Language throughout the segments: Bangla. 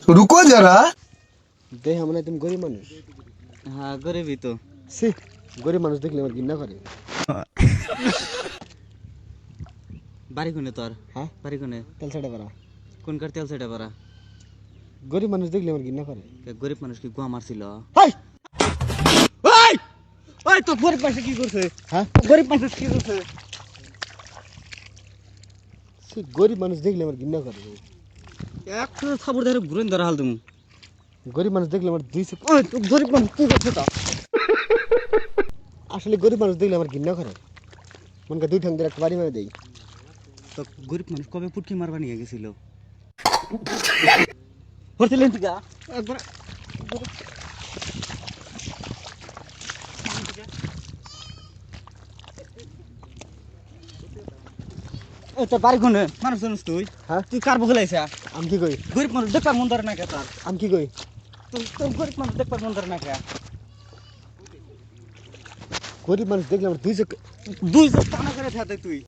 रुको जरा। দেখ মানে তুমি গরিব মানুষ। হ্যাঁ গরিবই তো। সি গরিব মানুষ দেখলে আমার ঘৃণা করে। বাড়ি কোনে তোর? হ্যাঁ বাড়ি কোনে? তেল ছেড়ে পারা। কোন কার তেল সেটা পারা? গরিব মানুষ দেখলে আমার ঘৃণা করে। গরিব মানুষ কি গুয়া মারছিল? হাই ওই ওই তো গরিব মানুষ কি করছে? হ্যাঁ গরিব মানুষ কি করছে? সি গরিব মানুষ দেখলে আমার ঘৃণা করে। একটা থাবুর ধরে ঘুরেন ধরা হাল তুমি। গরিব মানুষ দেখলে আমার 200 ওই তো গরিব মানুষ কি করছে তা? আসলে গরিব মানুষ দেখলে আমার ঘৃণা করে। মনকে দুই ঠ্যাং ধরে একটা বাড়ি মেরে দেই। তো গরিব মানুষ কবে পুটকি মারবা নিয়ে গেছিল? হরছিলেন টিকা একবার এই তো বাড়ি কোনে? মানুষ জানিস তুই? হ্যাঁ তুই কার বগলে আইছা? আমি কি কই? গরিব মানুষ দেখবার মন ধরে না কে তার? আমি কি কই? তোর গরিব মানুষ দেখবার মন ধরে না কে? গরিব মানুষ দেখলে আমার 200 দুই চোখ টানা করে থাকে তুই।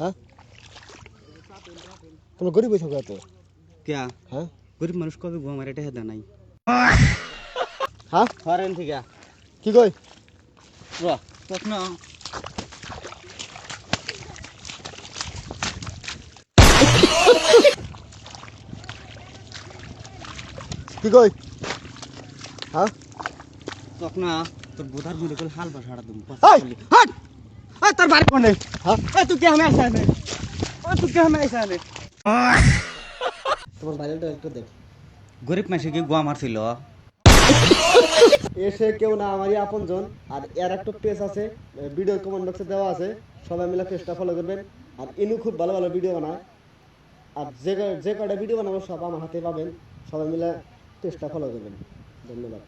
হ্যাঁ তোমরা গরিব হইছো কত? কেয়া হ্যাঁ গরিব মানুষ কবে গুয়া মারে এটা নাই। হ্যাঁ হরেন থেকে কি কই? র তখন কি কই? হ্যাঁ তখন তোর বোধার মধ্যে করে হাল বাসাড়া তুমি। এই! হাট এই তোর বাড়ি কোনে? হ্যাঁ এই তুই কে আমি আইসা নে? ওই তুই কে আমি আইসা নে? তোমার বাইরেটা একটু দেখ। গরিব মানুষ কি গুয়া মারছিল? এসে কেউ না আমারই আপনজন। আর এর একটা পেজ আছে, ভিডিও কমেন্ট বক্সে দেওয়া আছে, সবাই মিলে পেজটা ফলো করবেন। আর ইনু খুব ভালো ভালো ভিডিও বানায়। আর যে কয়টা ভিডিও বানাবো সব আমার হাতে পাবেন। সবাই মিলে পেজটা ফলো করবেন। ধন্যবাদ।